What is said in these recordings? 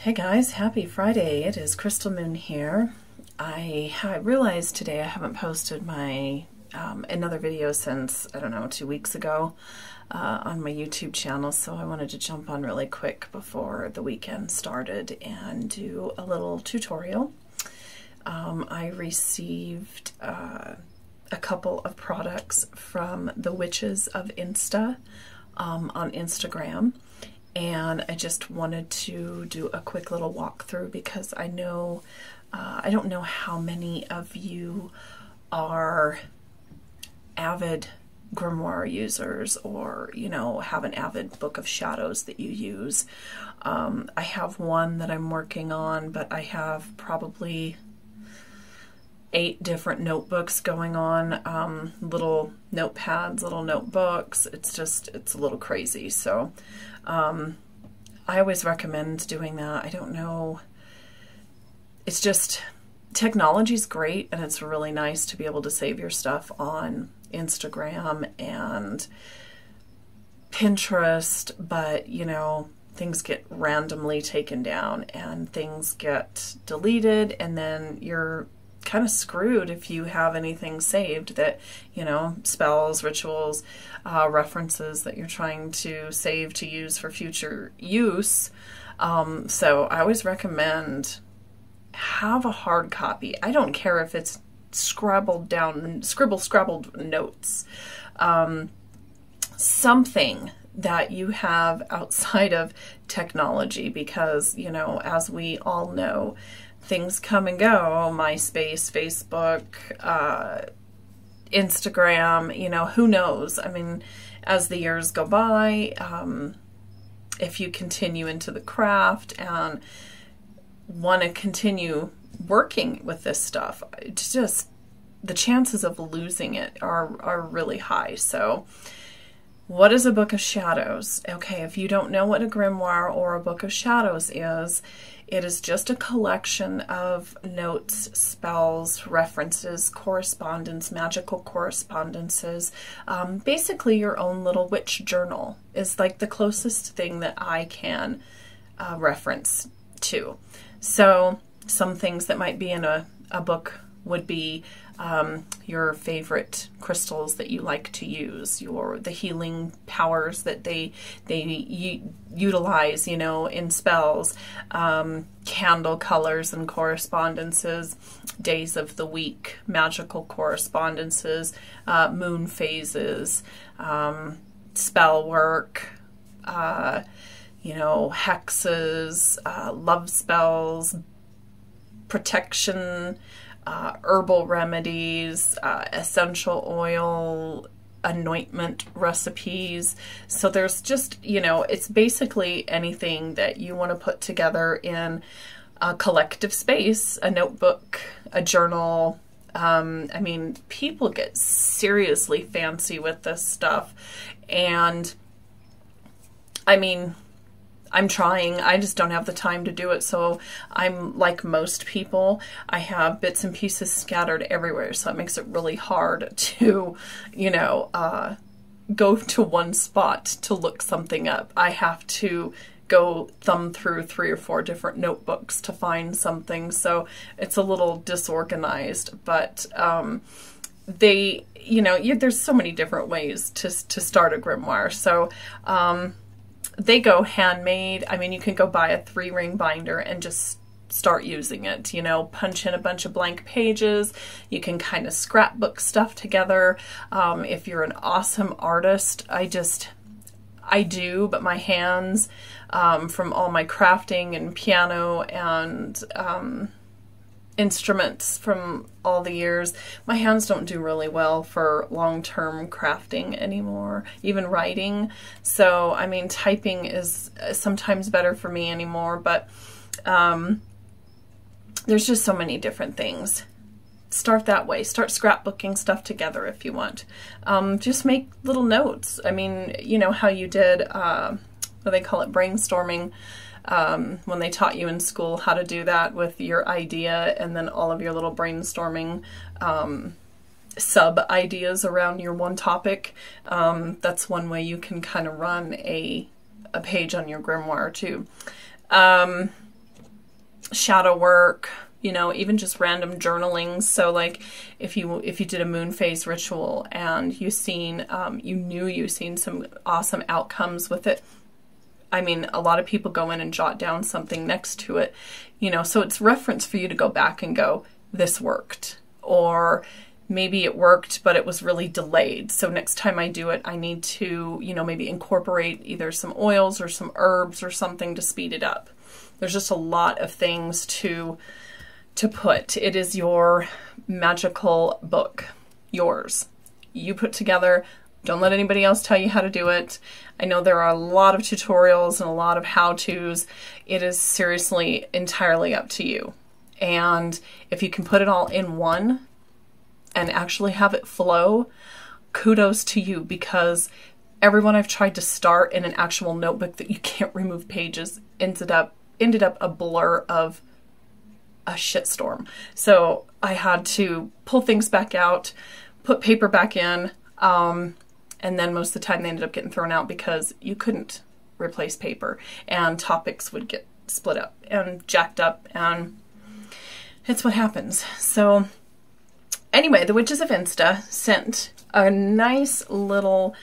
Hey guys, happy Friday. It is Crystal Moon here. I realized today I haven't posted my another video since, I don't know, 2 weeks ago on my YouTube channel, so I wanted to jump on really quick before the weekend started and do a little tutorial. I received a couple of products from the Witches of Insta on Instagram. And I just wanted to do a quick little walkthrough because I know, I don't know how many of you are avid Grimoire users or, you know, have an avid Book of Shadows that you use. I have one that I'm working on, but I have probably 8 different notebooks going on, little notepads, little notebooks. It's a little crazy. So I always recommend doing that. I don't know. It's just, technology's great, and it's really nice to be able to save your stuff on Instagram and Pinterest, but you know, things get randomly taken down and things get deleted, and then you're kind of screwed if you have anything saved that, you know, spells, rituals, references that you're trying to save to use for future use. So I always recommend have a hard copy. I don't care if it's scrabbled notes, something that you have outside of technology, because, you know, as we all know, things come and go. MySpace, Facebook, Instagram, you know, who knows? I mean, as the years go by, if you continue into the craft and want to continue working with this stuff, it's just, the chances of losing it are really high. So what is a Book of Shadows? Okay, if you don't know what a grimoire or a Book of Shadows is, it is just a collection of notes, spells, references, correspondence, magical correspondences. Basically your own little witch journal is like the closest thing that I can reference to. So some things that might be in a book would be your favorite crystals that you like to use, the healing powers that they utilize, you know, in spells, candle colors and correspondences, days of the week, magical correspondences, moon phases, spell work, you know, hexes, love spells, protection, herbal remedies, essential oil, anointment recipes. So there's just, you know, it's basically anything that you want to put together in a collective space, a notebook, a journal. I mean, people get seriously fancy with this stuff. And I mean, I'm trying, I just don't have the time to do it. So I'm like most people, I have bits and pieces scattered everywhere. So it makes it really hard to, you know, go to one spot to look something up. I have to go thumb through 3 or 4 different notebooks to find something. So it's a little disorganized, but they, you know, there's so many different ways to start a grimoire. So, they go handmade. I mean, you can go buy a 3-ring binder and just start using it, you know, punch in a bunch of blank pages. You can kind of scrapbook stuff together. If you're an awesome artist, I do, but my hands, from all my crafting and piano and instruments from all the years, my hands don't do really well for long-term crafting anymore, even writing. So, I mean, typing is sometimes better for me anymore, but there's just so many different things. Start that way. Start scrapbooking stuff together if you want. Just make little notes. I mean, you know how you did, what do they call it, brainstorming, when they taught you in school how to do that with your idea and then all of your little brainstorming sub ideas around your one topic. That's one way you can kind of run a page on your grimoire too. shadow work, you know, even just random journaling. So like if you did a moon phase ritual and you knew you seen some awesome outcomes with it. I mean, a lot of people go in and jot down something next to it, you know, so it's reference for you to go back and go, this worked. Or maybe it worked, but it was really delayed. So next time I do it, I need to, you know, maybe incorporate either some oils or some herbs or something to speed it up. There's just a lot of things to put. It is your magical book, yours. You put together. Don't let anybody else tell you how to do it. I know there are a lot of tutorials and a lot of how-tos. It is seriously entirely up to you. And if you can put it all in one and actually have it flow, kudos to you, because everyone I've tried to start in an actual notebook that you can't remove pages ended up a blur of a shitstorm. So I had to pull things back out, put paper back in, and then most of the time they ended up getting thrown out because you couldn't replace paper and topics would get split up and jacked up, and it's what happens. So anyway, the Witches of Insta sent a nice little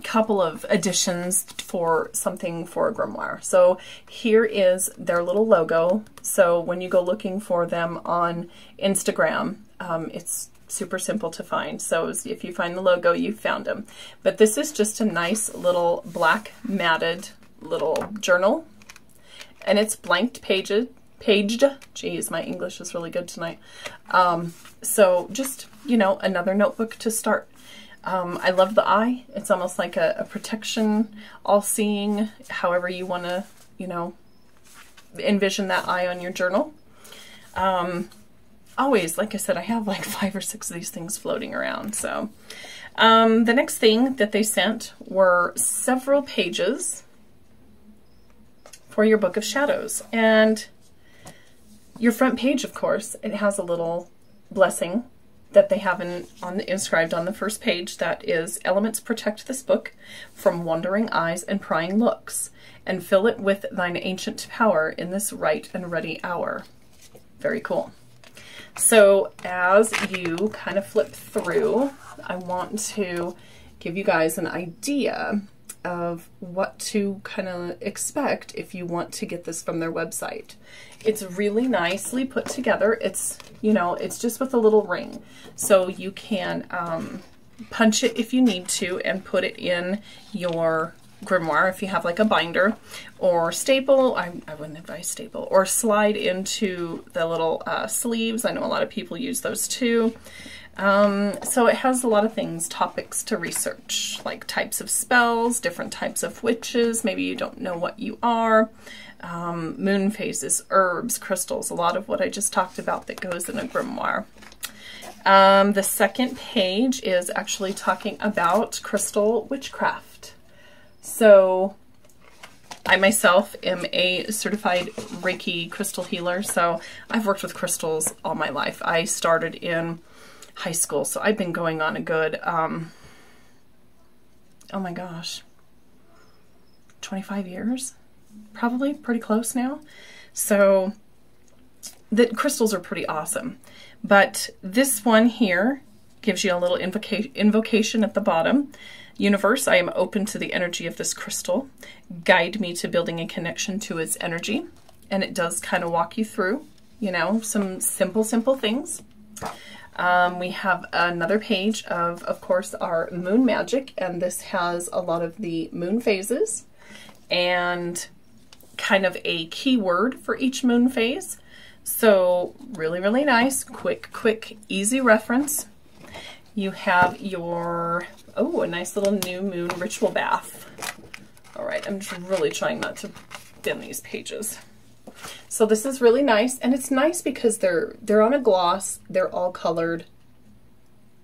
couple of additions for something for a grimoire. So here is their little logo. So when you go looking for them on Instagram, it's super simple to find. So if you find the logo, you found them. But this is just a nice little black matted little journal, and it's blanked paged. Geez, my English is really good tonight. So just, you know, another notebook to start. I love the eye. It's almost like a protection, all-seeing, however you want to, you know, envision that eye on your journal. Always, like I said, I have like 5 or 6 of these things floating around. So the next thing that they sent were several pages for your Book of Shadows. And your front page, of course, it has a little blessing that they have inscribed on the first page. That is, elements protect this book from wandering eyes and prying looks, and fill it with thine ancient power in this right and ready hour. Very cool. So as you kind of flip through, I want to give you guys an idea of what to kind of expect if you want to get this from their website. It's really nicely put together. It's, you know, it's just with a little ring. So you can punch it if you need to and put it in your grimoire if you have like a binder, or staple. I wouldn't advise staple, or slide into the little sleeves. I know a lot of people use those too. So it has a lot of things, topics to research, like types of spells, different types of witches, maybe you don't know what you are, moon phases, herbs, crystals, a lot of what I just talked about that goes in a grimoire. The second page is actually talking about crystal witchcraft. So I myself am a certified Reiki crystal healer, so I've worked with crystals all my life. I started in high school, so I've been going on a good, oh my gosh, 25 years? Probably, pretty close now. So the crystals are pretty awesome. But this one here gives you a little invocation at the bottom. Universe, I am open to the energy of this crystal. Guide me to building a connection to its energy. And it does kind of walk you through, you know, some simple things. We have another page of course, our moon magic, and this has a lot of the moon phases and kind of a keyword for each moon phase. So really, really nice, quick, easy reference. You have your, oh, a nice little new moon ritual bath. All right, I'm just really trying not to thin these pages. So this is really nice, and it's nice because they're on a gloss, they're all colored,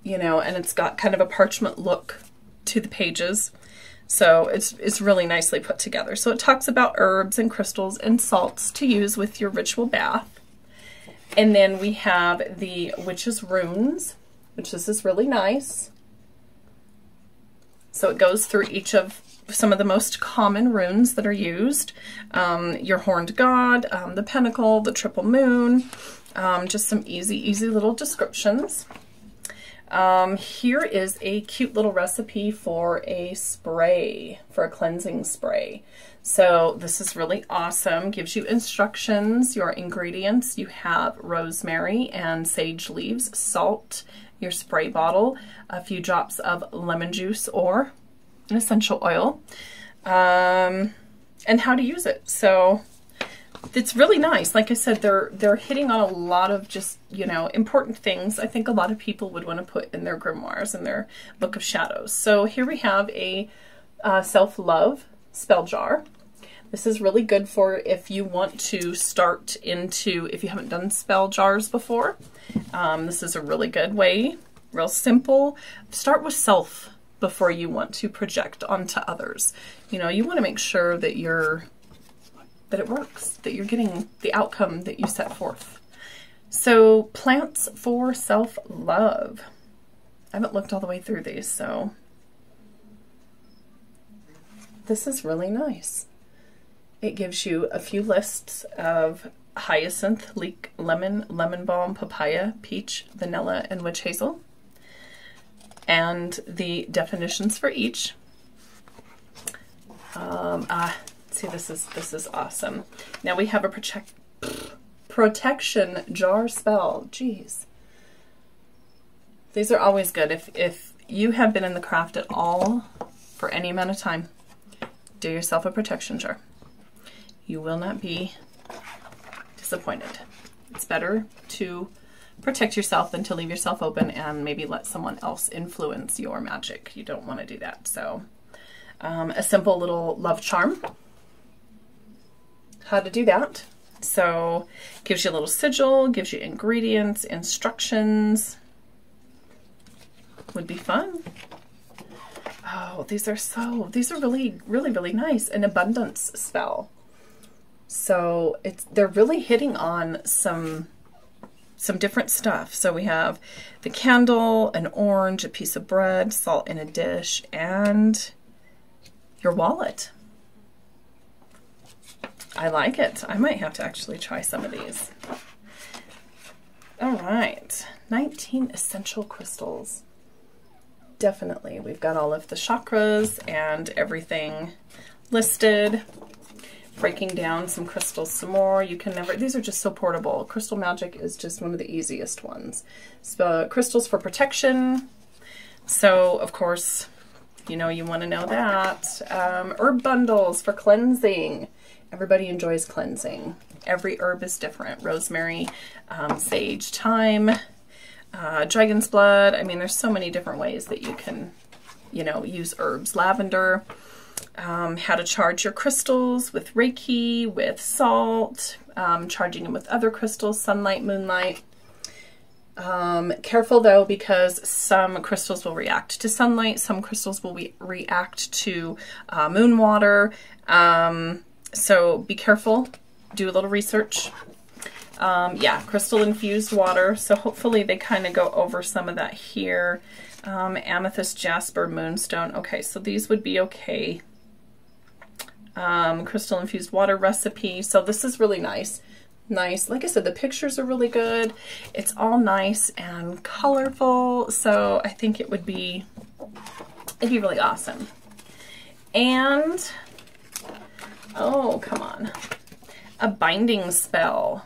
you know, and it's got kind of a parchment look to the pages. So it's really nicely put together. So it talks about herbs and crystals and salts to use with your ritual bath. And then we have the Witch's Runes, which this is really nice. So it goes through each of some of the most common runes that are used. Your Horned God, the Pentacle, the Triple Moon, just some easy little descriptions. Here is a cute little recipe for a spray, for a cleansing spray. So this is really awesome. Gives you instructions, your ingredients. You have rosemary and sage leaves, salt, your spray bottle, a few drops of lemon juice or an essential oil, and how to use it. So it's really nice. Like I said, they're hitting on a lot of just, you know, important things I think a lot of people would want to put in their grimoires, in their Book of Shadows. So here we have a self-love spell jar. This is really good for if you want to start into, if you haven't done spell jars before. This is a really good way, real simple. Start with self before you want to project onto others. You know, you want to make sure that that it works, that you're getting the outcome that you set forth. So plants for self-love. I haven't looked all the way through these, so this is really nice. It gives you a few lists of hyacinth, leek, lemon, lemon balm, papaya, peach, vanilla, and witch hazel, and the definitions for each. See, this is awesome. Now we have a protection jar spell. Jeez. These are always good. If you have been in the craft at all for any amount of time, do yourself a protection jar. You will not be disappointed. It's better to protect yourself than to leave yourself open and maybe let someone else influence your magic. You don't want to do that. So a simple little love charm. How to do that. So gives you a little sigil, gives you ingredients, instructions. Would be fun. Oh, these are really nice. An abundance spell. So they're really hitting on some different stuff. So we have the candle, an orange, a piece of bread, salt in a dish, and your wallet. I like it. I might have to actually try some of these. All right, 19 essential crystals. Definitely, we've got all of the chakras and everything listed. Breaking down some crystals some more. You can never, these are just so portable. Crystal magic is just one of the easiest ones. So crystals for protection. So of course, you know, you want to know that. Herb bundles for cleansing. Everybody enjoys cleansing. Every herb is different. Rosemary, sage, thyme, dragon's blood. I mean, there's so many different ways that you can, you know, use herbs. Lavender. How to charge your crystals with Reiki, with salt, charging them with other crystals, sunlight, moonlight. Careful though, because some crystals will react to sunlight, some crystals will react to moon water. So be careful, do a little research. Yeah, crystal infused water. So hopefully they kind of go over some of that here. Amethyst, jasper, moonstone. Okay, so these would be okay. Crystal infused water recipe. So this is really nice. Nice. Like I said, the pictures are really good. It's all nice and colorful. So I think it'd be really awesome. And, oh, come on. A binding spell.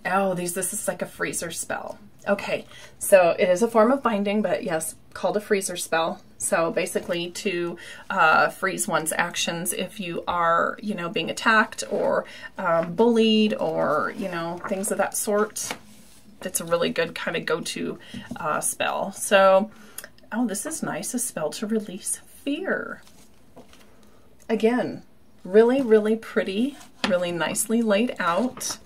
Oh, this is like a freezer spell. Okay, so it is a form of binding, but yes, called a freezer spell. So basically to freeze one's actions if you are, you know, being attacked or bullied or, you know, things of that sort. It's a really good kind of go-to spell. So, oh, this is nice, a spell to release fear. Again, really, really pretty, really nicely laid out.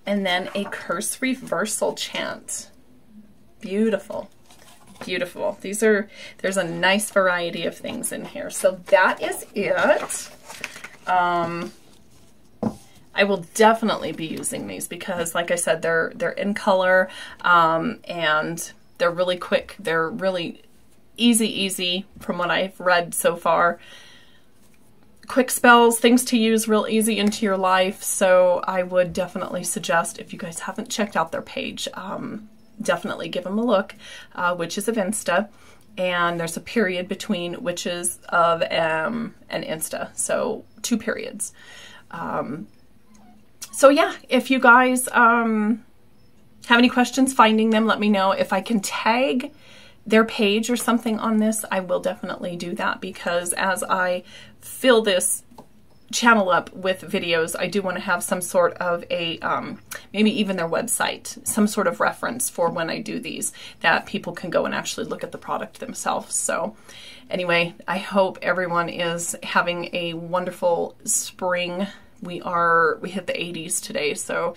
And then a curse reversal chant. Beautiful. Beautiful. There's a nice variety of things in here. So that is it. I will definitely be using these because, like I said, they're in color and they're really quick. They're really easy, easy from what I've read so far. Quick spells, things to use real easy into your life. So I would definitely suggest, if you guys haven't checked out their page, definitely give them a look. Witches of Insta. And there's a period between Witches of and Insta. So 2 periods. So yeah, if you guys have any questions finding them, let me know. If I can tag their page or something on this, I will definitely do that, because as I fill this channel up with videos, I do want to have some sort of a, maybe even their website, some sort of reference for when I do these, that people can go and actually look at the product themselves. So anyway, I hope everyone is having a wonderful spring. We hit the 80s today, so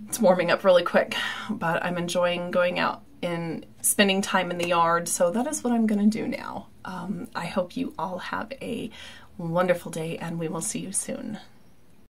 it's warming up really quick, but I'm enjoying going out and spending time in the yard. So that is what I'm going to do now. I hope you all have a wonderful day, and we will see you soon.